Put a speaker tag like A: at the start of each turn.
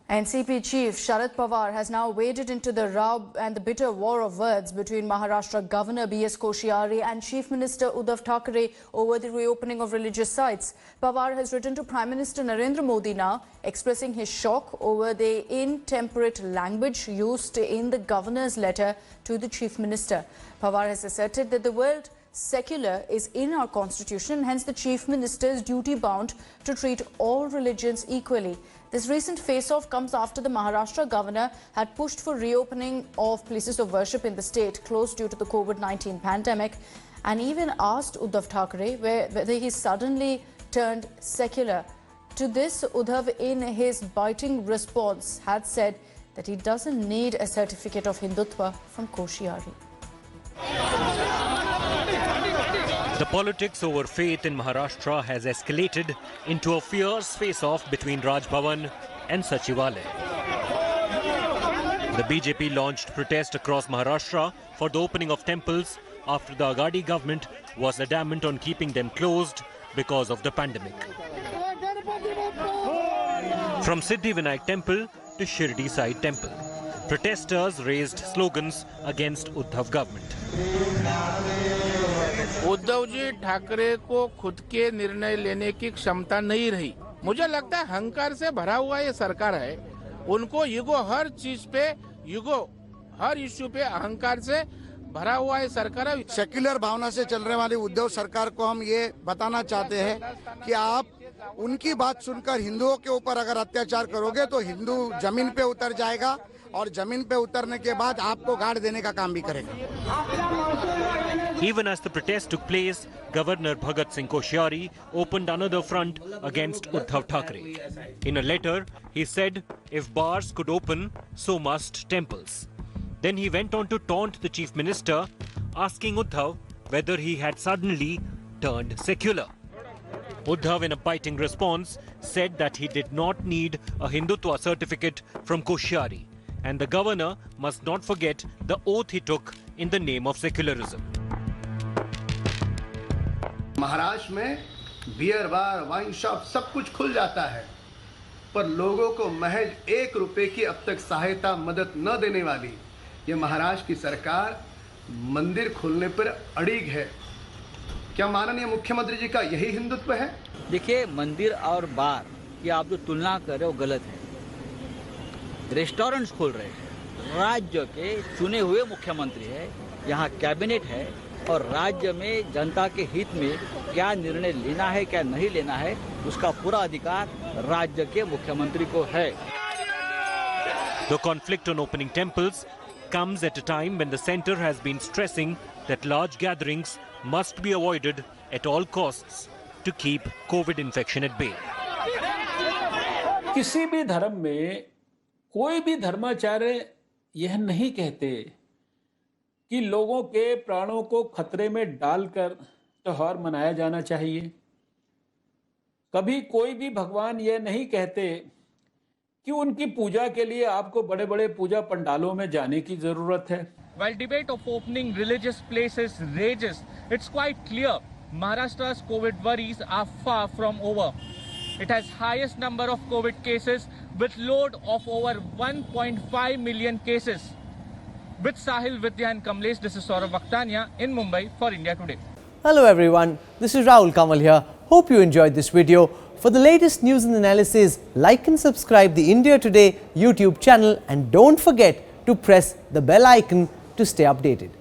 A: NCP chief Sharad Pawar has now waded into the row and the bitter war of words between Maharashtra Governor B.S. Koshyari and Chief Minister Uddhav Thackeray over the reopening of religious sites. Pawar has written to Prime Minister Narendra Modi now, expressing his shock over the intemperate language used in the governor's letter to the Chief Minister. Pawar has asserted that the word secular is in our constitution and hence the Chief Minister is duty-bound to treat all religions equally. This recent face-off comes after the Maharashtra governor had pushed for reopening of places of worship in the state closed due to the COVID-19 pandemic and even asked Uddhav Thackeray whether he suddenly turned secular. To this, Uddhav, in his biting response, had said that he doesn't need a certificate of Hindutva from Koshyari.
B: The politics over faith in Maharashtra has escalated into a fierce face-off between Raj Bhavan and Sachivalaya. The BJP launched protest across Maharashtra for the opening of temples after the Aghadi government was adamant on keeping them closed because of the pandemic. From Siddhivinayak temple to Shirdi Sai temple, protesters raised slogans against Uddhav government.
C: Uddhav ji Thackeray को खुद के निर्णय लेने की क्षमता नहीं रही। मुझे लगता है अहंकार से भरा हुआ ये सरकार है। उनको ईगो हर चीज पे हर इश्यू पे अहंकार से भरा हुआ है सरकार है।
D: सेक्युलर भावना से चलने वाली उद्धव सरकार को हम ये बताना चाहते हैं कि आप उनकी बात सुनकर हिंदुओं के ऊपर अगर अत्याचार करोगे तो हिंदू जमीन पे उतर जाएगा और जमीन पे उतरने के बाद आपको गाड़ देने का काम भी करेगा।
B: Even as the protest took place, Governor Bhagat Singh Koshyari opened another front against Uddhav Thackeray. In a letter, he said, if bars could open, so must temples. Then he went on to taunt the Chief Minister, asking Uddhav whether he had suddenly turned secular. Uddhav, in a biting response, said that he did not need a Hindutva certificate from Koshyari, and the governor must not forget the oath he took in the name of secularism.
E: Maharashtra में beer bar, wine shop सब कुछ खुल जाता है, पर लोगों को महज 1 रुपए की अब तक सहायता मदद न देने वाली ये महाराष्ट्र की सरकार मंदिर खोलने पर अड़िग है। क्या माननीय मुख्यमंत्री जी का यही हिंदुत्व है?
F: देखिए, मंदिर और बार की आप जो तुलना कर रहे हो गलत है। रेस्टोरेंट्स खोल रहे हैं, राज्य के चुने हुए मुख्यमंत्री है, यहाँ कैबिनेट है और राज्य में जनता के हित में क्या निर्णय लेना है क्या नहीं लेना है उसका पूरा अधिकार राज्य के मुख्यमंत्री को है।
B: The conflict on opening temples comes at a time when the centre has been stressing that large gatherings must be avoided at all costs to keep COVID infection at bay.
G: किसी भी धर्म में कोई भी धर्माचार्य यह नहीं कहते कि लोगों के प्राणों को खतरे में डालकर त्योहार मनाया जाना चाहिए। कभी कोई भी भगवान यह नहीं कहते कि उनकी पूजा के लिए आपको बड़े-बड़े पूजा पंडालों में जाने की जरूरत है।
H: While debate of opening religious places rages, it's quite clear Maharashtra's COVID worries are far from over. It has highest number of COVID cases with load of over 1.5 million cases. With Sahil, Vidya and Kamlesh, this is Saurav Vakhtania in Mumbai for India Today.
I: Hello everyone, this is Rahul Kamal here. Hope you enjoyed this video. For the latest news and analysis, like and subscribe the India Today YouTube channel and don't forget to press the bell icon to stay updated.